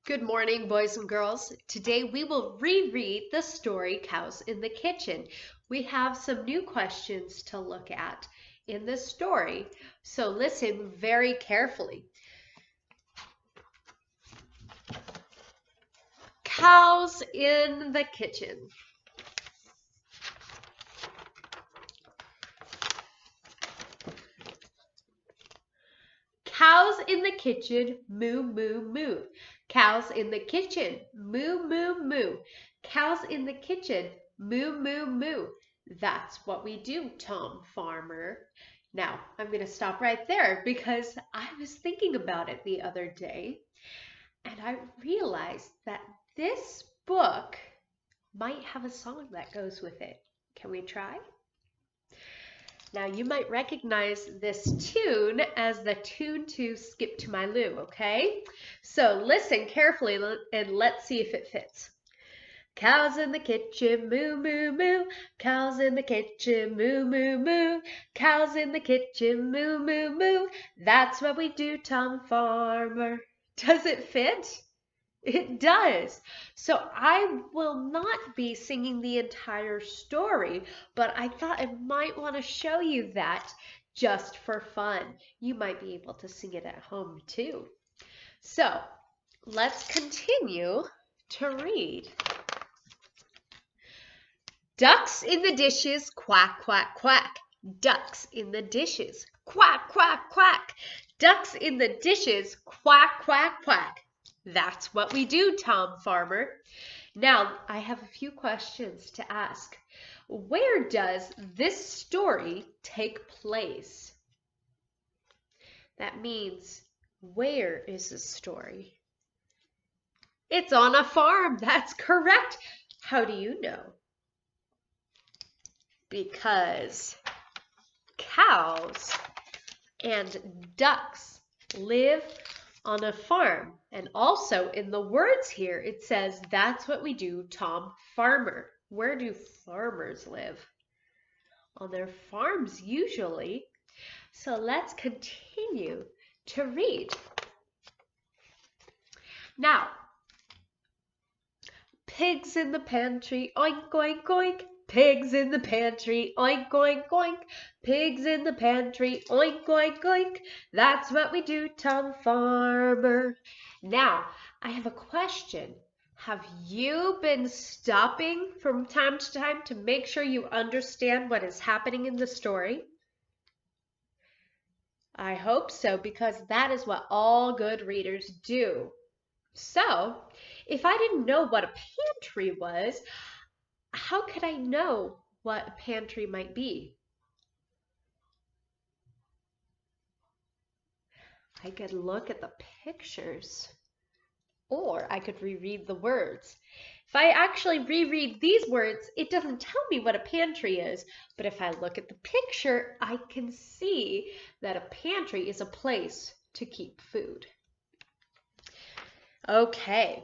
Good morning, boys and girls. Today we will reread the story Cows in the Kitchen. We have some new questions to look at in this story, so listen very carefully. Cows in the Kitchen. Cows in the kitchen, moo, moo, moo. Cows in the kitchen, moo, moo, moo. Cows in the kitchen, moo, moo, moo. That's what we do, Tom Farmer. Now, I'm going to stop right there because I was thinking about it the other day and I realized that this book might have a song that goes with it. Can we try? Now you might recognize this tune as the tune to Skip to My Lou, okay? So listen carefully and let's see if it fits. Cows in the kitchen, moo, moo, moo. Cows in the kitchen, moo, moo, moo. Cows in the kitchen, moo, moo, moo. That's what we do, Tom Farmer. Does it fit? It does. So I will not be singing the entire story, but I thought I might want to show you that just for fun. You might be able to sing it at home too. So let's continue to read. Ducks in the dishes, quack, quack, quack. Ducks in the dishes, quack, quack, quack. Ducks in the dishes, quack, quack, quack. That's what we do, Tom Farmer. Now, I have a few questions to ask. Where does this story take place? That means, where is the story? It's on a farm. That's correct. How do you know? Because cows and ducks live on a farm. And also in the words here, it says, that's what we do, Tom Farmer. Where do farmers live? On their farms usually. So let's continue to read. Now, pigs in the pantry, oink, oink, oink. Pigs in the pantry, oink, oink, oink. Pigs in the pantry, oink, oink, oink. That's what we do, Tom Farmer. Now, I have a question. Have you been stopping from time to time to make sure you understand what is happening in the story? I hope so, because that is what all good readers do. So, if I didn't know what a pantry was, how could I know what a pantry might be? I could look at the pictures, or I could reread the words. If I actually reread these words, it doesn't tell me what a pantry is, but if I look at the picture, I can see that a pantry is a place to keep food. Okay.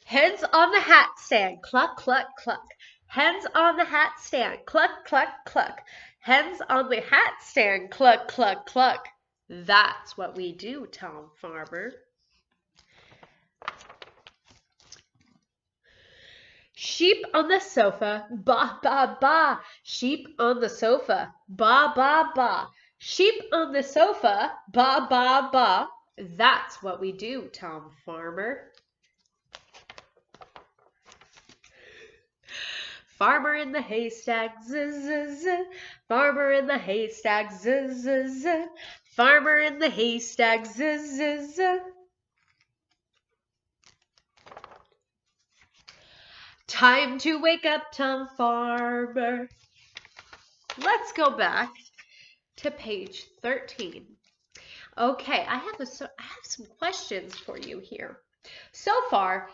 Hens on the hat stand, cluck, cluck, cluck. Hens on the hat stand, cluck, cluck, cluck. Hens on the hat stand, cluck, cluck, cluck. That's what we do, Tom Farmer. Sheep on the sofa, ba, ba, ba. Sheep on the sofa, ba, ba, ba. Sheep on the sofa, ba, ba, ba. That's what we do, Tom Farmer. Farmer in the haystack, z, z, z. Farmer in the haystack, z, z, z. Farmer in the haystack, z, z, z. Time to wake up, Tom Farmer. Let's go back to page 13. Okay, I have some questions for you here. So far,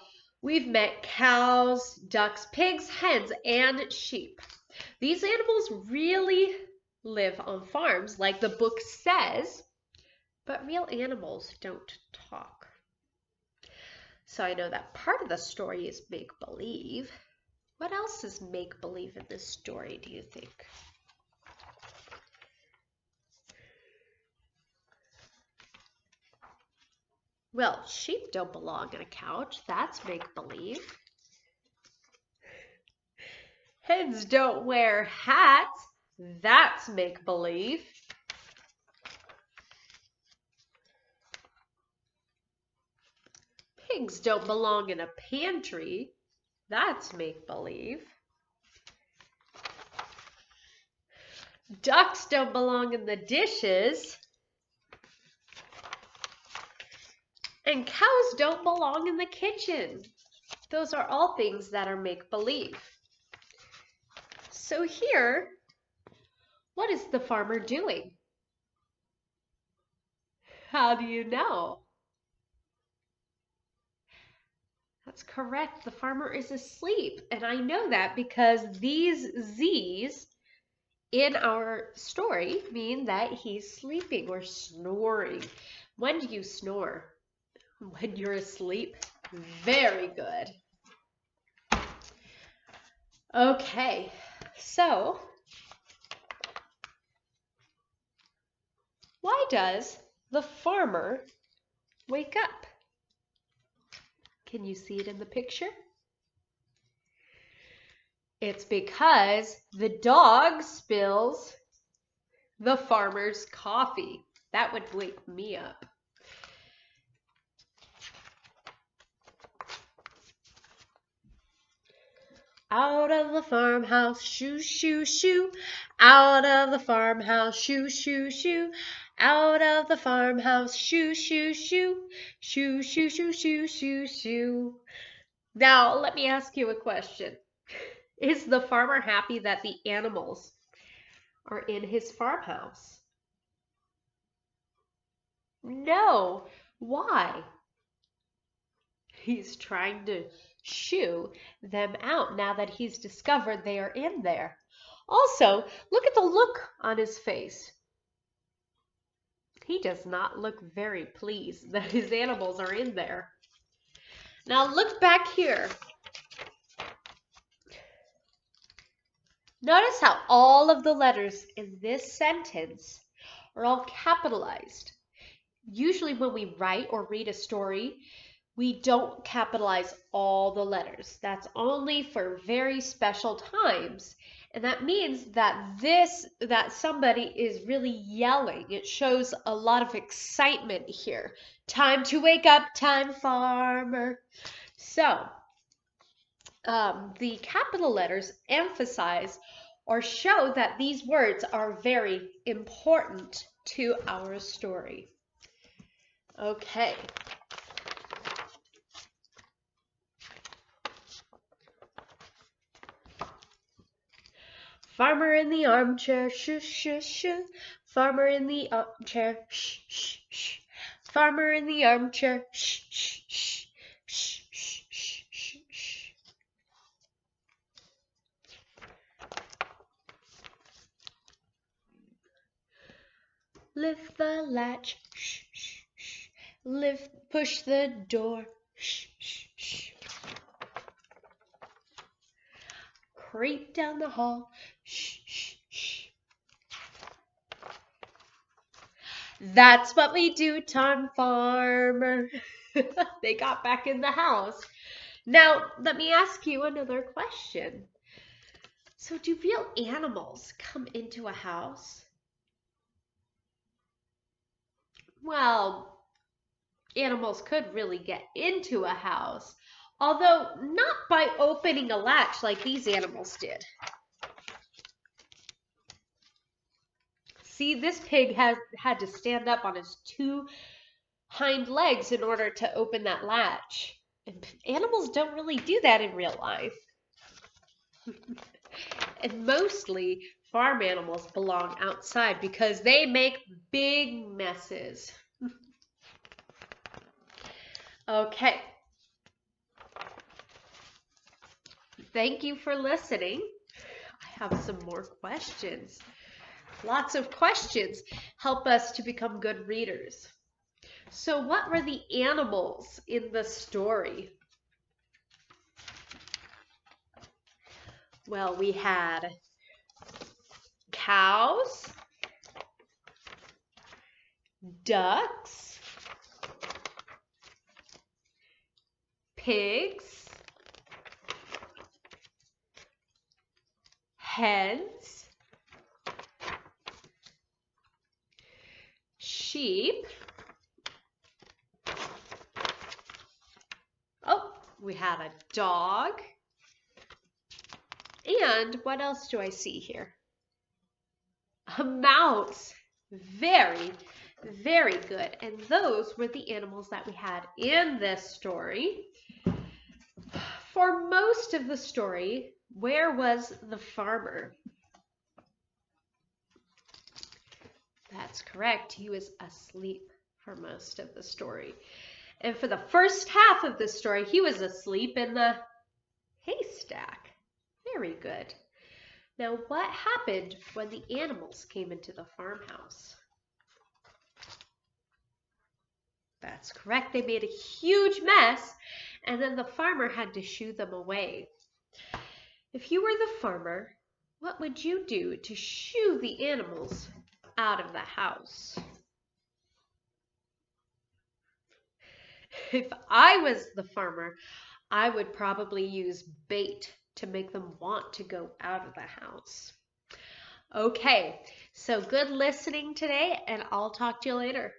we've met cows, ducks, pigs, hens, and sheep. These animals really live on farms, like the book says, but real animals don't talk. So I know that part of the story is make-believe. What else is make-believe in this story, do you think? Well, sheep don't belong on a couch. That's make-believe. Hens don't wear hats. That's make-believe. Pigs don't belong in a pantry. That's make-believe. Ducks don't belong in the dishes. And cows don't belong in the kitchen. Those are all things that are make-believe. So here, what is the farmer doing? How do you know? That's correct. The farmer is asleep. And I know that because these Z's in our story mean that he's sleeping or snoring. When do you snore? When you're asleep? Very good. Okay, so why does the farmer wake up? Can you see it in the picture? It's because the dog spills the farmer's coffee. That would wake me up. Out of the farmhouse, shoo, shoo, shoo. Out of the farmhouse, shoo, shoo, shoo. Out of the farmhouse, shoo, shoo, shoo. Shoo, shoo, shoo, shoo, shoo, shoo. Now, let me ask you a question. Is the farmer happy that the animals are in his farmhouse? No. Why? He's trying to shoo them out now that he's discovered they are in there. Also, look at the look on his face. He does not look very pleased that his animals are in there. Now look back here. Notice how all of the letters in this sentence are all capitalized. Usually when we write or read a story, we don't capitalize all the letters. That's only for very special times. And that means that somebody is really yelling. It shows a lot of excitement here. Time to wake up, time, farmer. So, the capital letters emphasize or show that these words are very important to our story. Okay. Farmer in the armchair, shoo, shoo, shoo. Farmer in the armchair, shh, shh, shh. Farmer in the armchair, shh, shh, shh. Shh, shh, shh, shh, shh. Lift the latch, shh, shh, shh. Push the door, shh, shh, shh. Creep down the hall, shh, shh, shh. That's what we do, Tom Farmer. They got back in the house. Now, let me ask you another question. So, do real animals come into a house? Well, animals could really get into a house, although not by opening a latch like these animals did. See, this pig had to stand up on his two hind legs in order to open that latch. And animals don't really do that in real life. And mostly farm animals belong outside because they make big messes. Okay. Thank you for listening. I have some more questions. Lots of questions help us to become good readers. So what were the animals in the story? Well, we had cows, ducks, pigs, hens, sheep. Oh, we have a dog. And what else do I see here? A mouse. Very, very good. And those were the animals that we had in this story. For most of the story, where was the farmer? That's correct. He was asleep for most of the story. And for the first half of the story, he was asleep in the haystack. Very good. Now, what happened when the animals came into the farmhouse? That's correct. They made a huge mess, and then the farmer had to shoo them away. If you were the farmer, what would you do to shoo the animals out of the house? If I was the farmer, I would probably use bait to make them want to go out of the house. Okay, so good listening today, and I'll talk to you later.